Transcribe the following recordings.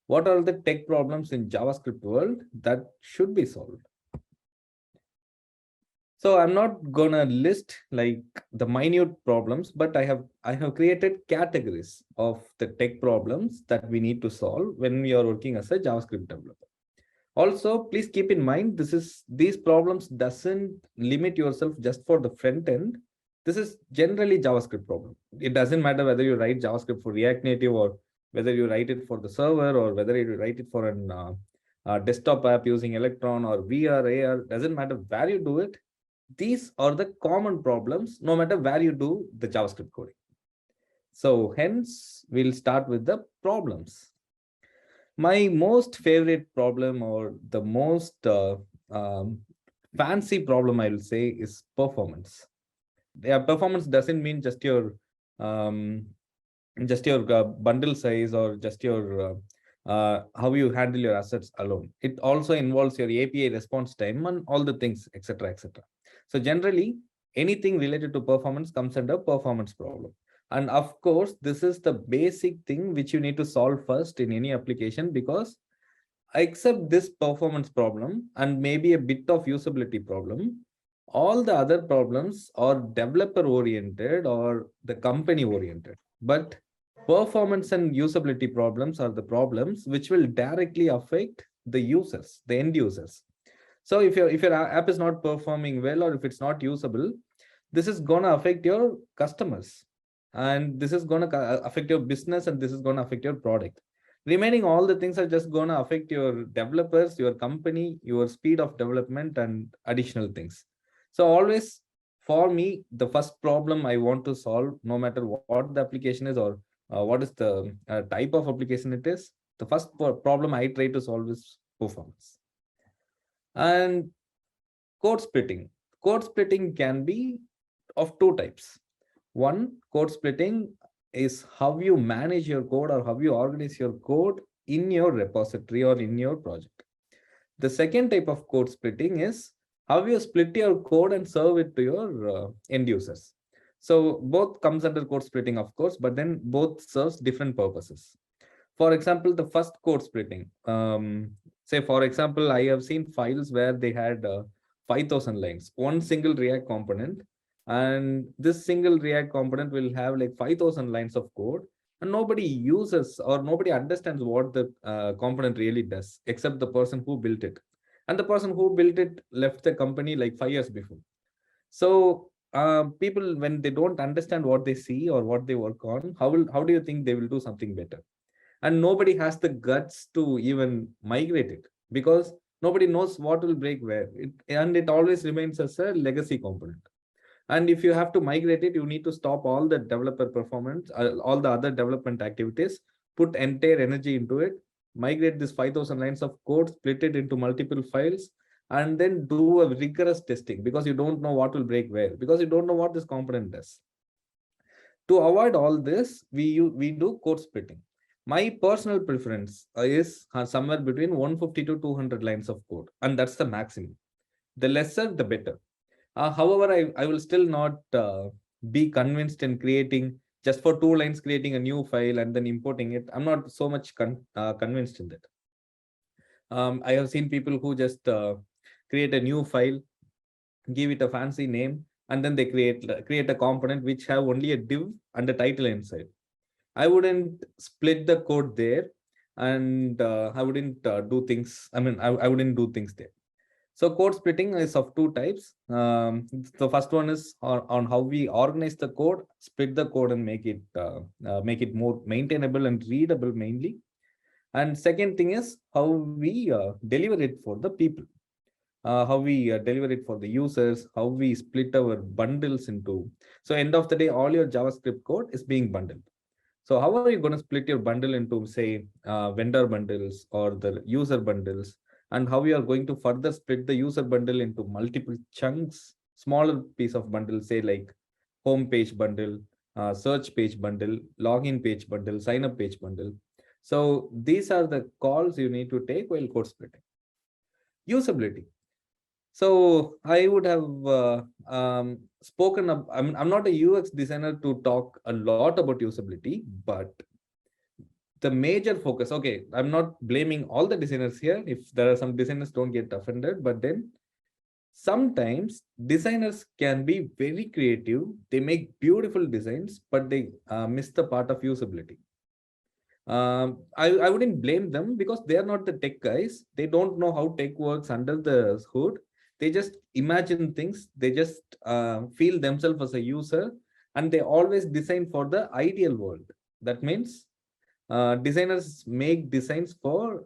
What are the tech problems in JavaScript world that should be solved? So I'm not gonna list like the minute problems, but I have created categories of the tech problems that we need to solve when we are working as a JavaScript developer. Also, please keep in mind these problems doesn't limit yourself just for the front end. This is generally JavaScript problem. It doesn't matter whether you write JavaScript for React Native or whether you write it for the server or whether you write it for an desktop app using Electron or VR, AR. Doesn't matter where you do it. These are the common problems no matter where you do the JavaScript coding. So hence, we'll start with the problems. My most favorite problem or the most um, fancy problem I will say is performance. Yeah, performance doesn't mean um, just your bundle size or just your how you handle your assets alone. It also involves your API response time and all the things, etc., etc. So generally, anything related to performance comes under performance problem. And of course, this is the basic thing which you need to solve first in any application, because except this performance problem and maybe a bit of usability problem, all the other problems are developer oriented or the company oriented. But performance and usability problems are the problems which will directly affect the users, the end users. So if your app is not performing well or if it's not usable, this is going to affect your customers, and this is going to affect your business, and this is going to affect your product. Remaining all the things are just going to affect your developers, your company, your speed of development, and additional things. So always, for me, the first problem I want to solve, no matter what the application is or what is the type of application it is, the first problem I try to solve is performance. And code splitting. Code splitting can be of two types. One, code splitting is how you manage your code or how you organize your code in your repository or in your project. The second type of code splitting is how you split your code and serve it to your end users. So both comes under code splitting, of course, but then both serves different purposes. For example, the first code splitting, say for example, I have seen files where they had 5,000 lines, one single React component, and this single React component will have like 5,000 lines of code, and nobody uses or nobody understands what the component really does except the person who built it, and the person who built it left the company like 5 years before. So people, when they don't understand what they see or what they work on, how do you think they will do something better? And nobody has the guts to even migrate it, because nobody knows what will break where and it always remains as a legacy component. And if you have to migrate it, you need to stop all the developer performance, all the other development activities, put entire energy into it, migrate this 5,000 lines of code, split it into multiple files, and then do a rigorous testing, because you don't know what will break where, because you don't know what this component does. To avoid all this, we do code splitting. My personal preference is somewhere between 150 to 200 lines of code, and that's the maximum. The lesser, the better. However, I will still not be convinced in creating just for 2 lines, creating a new file and then importing it. I'm not so much convinced in that. I have seen people who just create a new file, give it a fancy name, and then they create a component which have only a div and a title inside. I wouldn't split the code there, and I wouldn't do things. I mean, I wouldn't do things there. So code splitting is of two types. The first one is on how we organize the code, split the code, and make it more maintainable and readable mainly. And second thing is how we deliver it for the people, how we deliver it for the users, how we split our bundles into. So end of the day, all your JavaScript code is being bundled. So how are you going to split your bundle into, say, vendor bundles or the user bundles, and how you are going to further split the user bundle into multiple chunks, smaller piece of bundle, say like home page bundle, search page bundle, login page bundle, sign up page bundle. So these are the calls you need to take while code splitting. Usability. So I would have spoken of, I'm not a UX designer to talk a lot about usability, but the major focus, okay, I'm not blaming all the designers here. If there are some designers, don't get offended, but then sometimes designers can be very creative. They make beautiful designs, but they miss the part of usability. I wouldn't blame them because they are not the tech guys. They don't know how tech works under the hood. They just imagine things. They just feel themselves as a user, and they always design for the ideal world. That means designers make designs for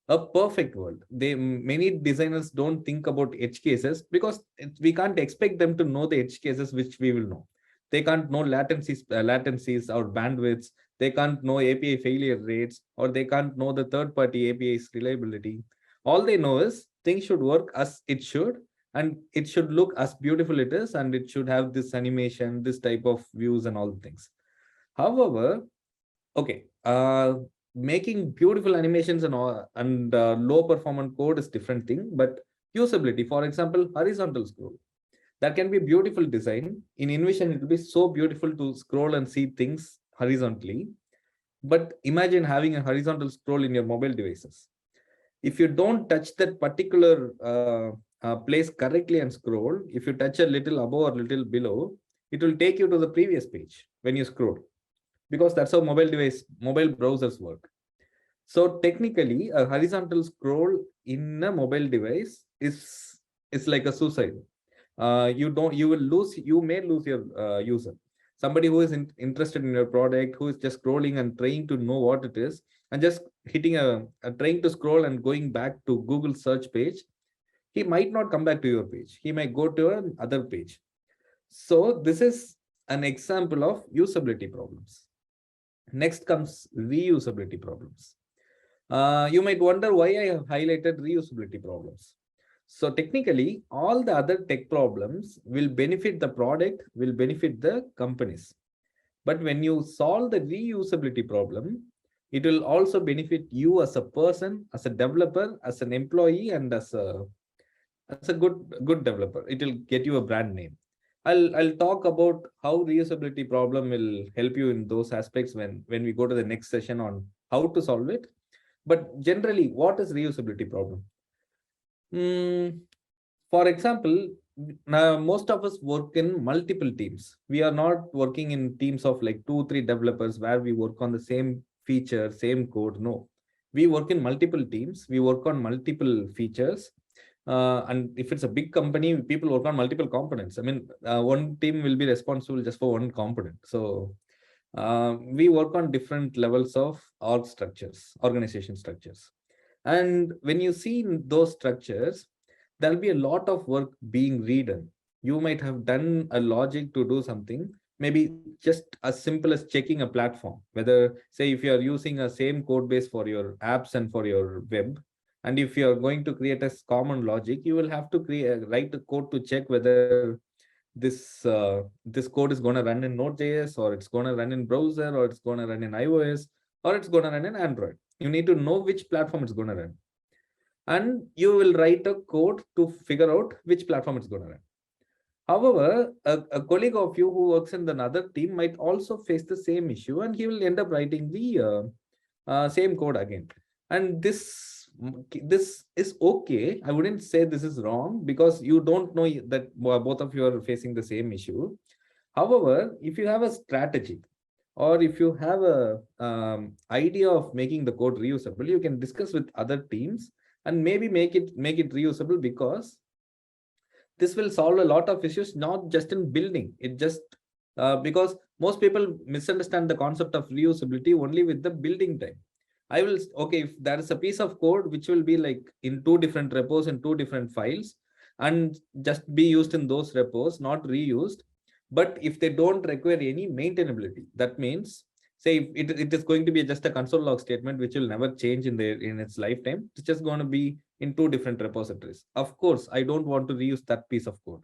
a perfect world. Many designers don't think about edge cases because we can't expect them to know the edge cases which we will know. They can't know latencies or bandwidths. They can't know API failure rates, or they can't know the third-party API's reliability. All they know is things should work as it should, and it should look as beautiful it is, and it should have this animation, this type of views, and all the things. However, okay, making beautiful animations and all, and low performance code is different thing, but usability, for example, horizontal scroll, that can be beautiful design. In InVision, it will be so beautiful to scroll and see things horizontally. But imagine having a horizontal scroll in your mobile devices. If you don't touch that particular place correctly and scroll, if you touch a little above or little below, it will take you to the previous page when you scroll, because that's how mobile browsers work. So technically, a horizontal scroll in a mobile device is like a suicide. You may lose your user. Somebody who is interested in your product, who is just scrolling and trying to know what it is, and just hitting trying to scroll and going back to Google search page, he might not come back to your page. He might go to another page. So this is an example of usability problems. Next comes reusability problems. You might wonder why I have highlighted reusability problems. So technically, all the other tech problems will benefit the product, will benefit the companies. But when you solve the reusability problem, it will also benefit you as a person, as a developer, as an employee, and as a good developer. It will get you a brand name. I'll talk about how reusability problem will help you in those aspects when we go to the next session on how to solve it. But generally, what is reusability problem? For example, now most of us work in multiple teams. We are not working in teams of like 2-3 developers where we work on the same feature, same code. No, we work in multiple teams. We work on multiple features. And if it's a big company, people work on multiple components. I mean, one team will be responsible just for one component. So we work on different levels of organization structures. And when you see in those structures, there'll be a lot of work being redone. You might have done a logic to do something, maybe just as simple as checking a platform, whether, say, if you are using a same code base for your apps and for your web, and if you are going to create a common logic, you will have to write a code to check whether this code is going to run in Node.js, or it's going to run in browser, or it's going to run in iOS, or it's going to run in Android. You need to know which platform it's going to run, and you will write a code to figure out which platform it's going to run. However, a colleague of you who works in another team might also face the same issue, and he will end up writing the same code again. And this is okay. I wouldn't say this is wrong, because you don't know that both of you are facing the same issue. However, if you have a strategy, or if you have a idea of making the code reusable, you can discuss with other teams and maybe make it reusable, because this will solve a lot of issues, not just in building it, just because most people misunderstand the concept of reusability only with the building time. Okay, if there is a piece of code which will be like in 2 different repos and 2 different files, and just be used in those repos, not reused. But if they don't require any maintainability, that means, say, it is going to be just a console log statement which will never change in its lifetime. It's just going to be in 2 different repositories. Of course, I don't want to reuse that piece of code,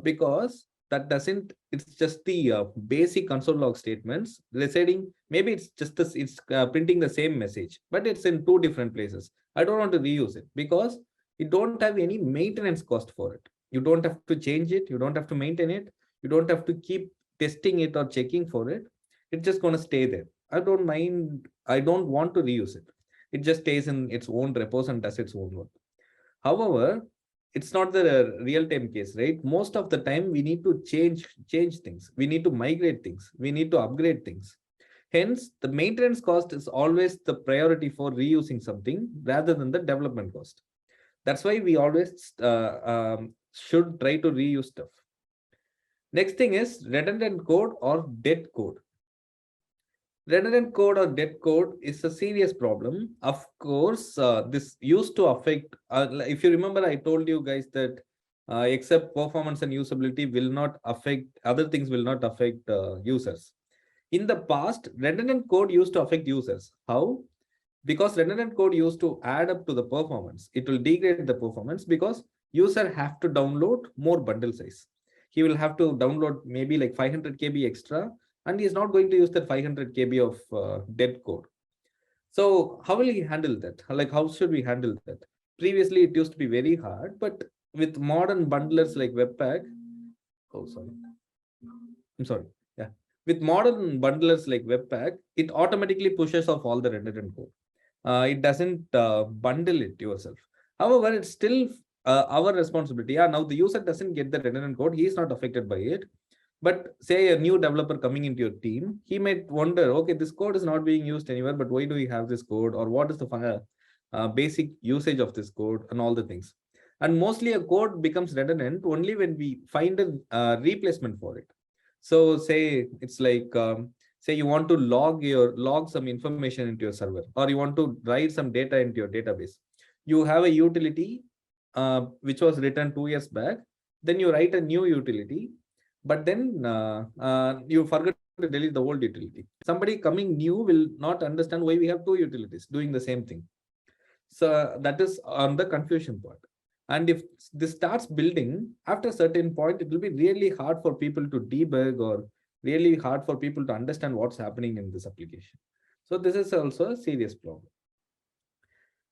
because that doesn't, it's just the basic console log statements residing. Maybe it's just this, it's printing the same message, but it's in 2 different places. I don't want to reuse it because you don't have any maintenance cost for it. You don't have to change it. You don't have to maintain it. You don't have to keep testing it or checking for it. It's just going to stay there. I don't mind. I don't want to reuse it. It just stays in its own repos and does its own work. However, it's not the real-time case, right? Most of the time, we need to change things. We need to migrate things. We need to upgrade things. Hence, the maintenance cost is always the priority for reusing something rather than the development cost. That's why we always should try to reuse stuff. Next thing is redundant code or dead code. Redundant code or dead code is a serious problem. Of course, this used to affect, if you remember, I told you guys that except performance and usability will not affect, other things will not affect users. In the past, redundant code used to affect users. How? Because redundant code used to add up to the performance. It will degrade the performance because user have to download more bundle size. He will have to download maybe like 500 KB extra, and he is not going to use that 500 KB of dead code. So how will he handle that? Like, how should we handle that? Previously, it used to be very hard, but with modern bundlers like Webpack, oh, sorry. I'm sorry. Yeah. With modern bundlers like Webpack, it automatically pushes off all the redundant code. It doesn't bundle it yourself. However, it's still our responsibility. Yeah, now the user doesn't get the redundant code. He is not affected by it. But say a new developer coming into your team, he might wonder, okay, this code is not being used anywhere, but why do we have this code? Or what is the basic usage of this code and all the things? And mostly a code becomes redundant only when we find a replacement for it. So say it's like, say you want to log some information into your server, or you want to write some data into your database. You have a utility which was written 2 years back. Then you write a new utility, but then you forget to delete the old utility. Somebody coming new will not understand why we have two utilities doing the same thing. So that is on the confusion part. And if this starts building, after a certain point, it will be really hard for people to debug, or really hard for people to understand what's happening in this application. So this is also a serious problem.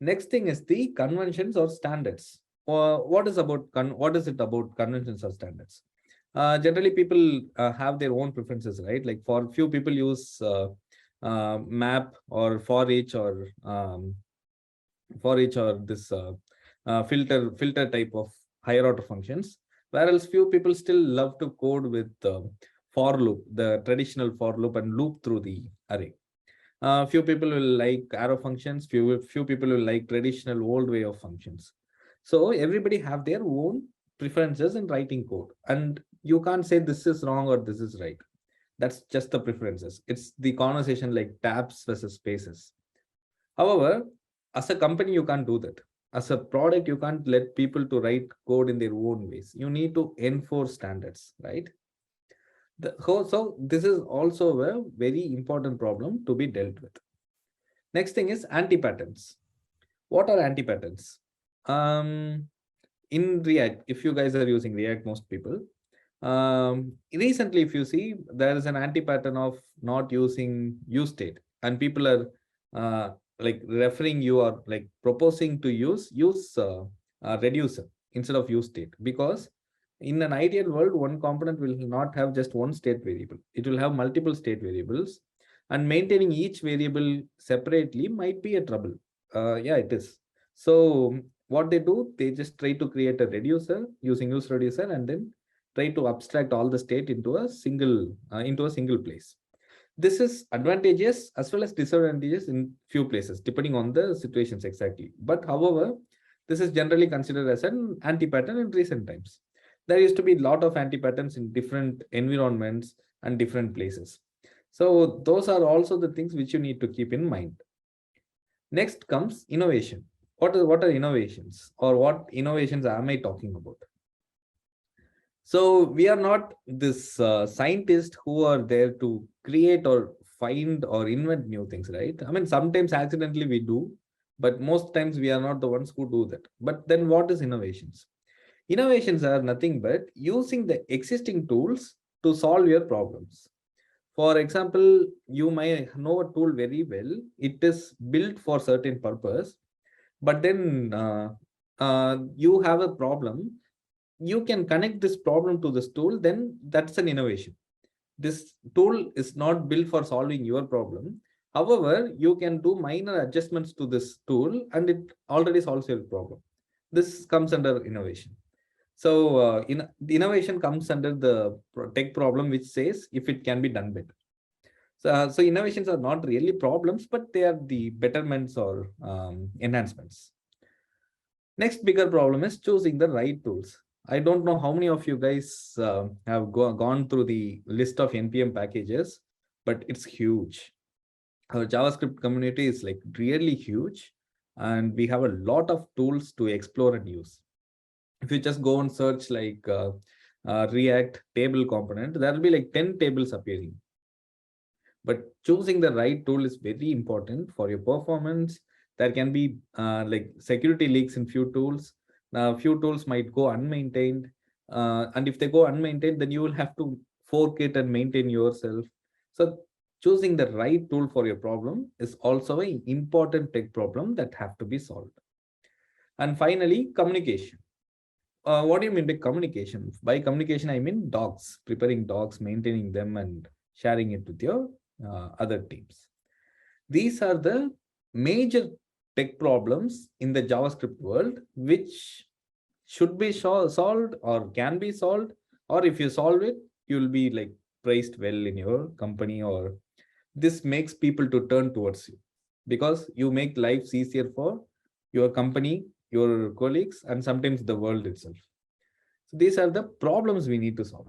Next thing is the conventions or standards. What is it about conventions or standards? Generally, people have their own preferences, right? Like for few people use map or for each or this filter type of higher order functions, whereas few people still love to code with for loop, the traditional for loop, and loop through the array. Few people will like arrow functions, few people will like traditional old way of functions. So everybody have their own preferences in writing code, and you can't say this is wrong or this is right. That's just the preferences. It's the conversation like tabs versus spaces. However, as a company, you can't do that. As a product, you can't let people to write code in their own ways. You need to enforce standards, right? So this is also a very important problem to be dealt with. Next thing is anti-patterns. What are anti-patterns? In React, if you guys are using React, most people, recently, if you see, there is an anti-pattern of not using use state, and people are like referring you, or like proposing to use reducer instead of use state, because in an ideal world, one component will not have just one state variable. It will have multiple state variables, and maintaining each variable separately might be a trouble. Yeah, it is. So what they do, they just try to create a reducer using use reducer, and then try to abstract all the state into a single place. This is advantageous as well as disadvantageous in few places, depending on the situations exactly. But however, this is generally considered as an anti-pattern in recent times. There used to be a lot of anti-patterns in different environments and different places. So those are also the things which you need to keep in mind. Next comes innovation. What are innovations, or what innovations am I talking about? So we are not this scientists who are there to create or find or invent new things, right? I mean, sometimes accidentally we do, but most times we are not the ones who do that. But then what is innovations? Innovations are nothing but using the existing tools to solve your problems. For example, you might know a tool very well. It is built for certain purpose, but then you have a problem. You can connect this problem to this tool, then that's an innovation. This tool is not built for solving your problem. However, you can do minor adjustments to this tool and it already solves your problem. This comes under innovation. So the innovation comes under the tech problem, which says if it can be done better. So innovations are not really problems, but they are the betterments or enhancements. Next bigger problem is choosing the right tools. I don't know how many of you guys have gone through the list of NPM packages, but it's huge. Our JavaScript community is like really huge, and we have a lot of tools to explore and use. If you just go and search like React table component, there will be like 10 tables appearing. But choosing the right tool is very important for your performance. There can be like security leaks in few tools. Now, few tools might go unmaintained. And if they go unmaintained, then you will have to fork it and maintain yourself. So choosing the right tool for your problem is also an important tech problem that have to be solved. And finally, communication. What do you mean by communication? By communication, I mean docs, preparing docs, maintaining them, and sharing it with your other teams. These are the major tech problems in the JavaScript world, which should be solved or can be solved. Or if you solve it, you'll be like praised well in your company, or this makes people to turn towards you because you make lives easier for your company, your colleagues, and sometimes the world itself. So these are the problems we need to solve.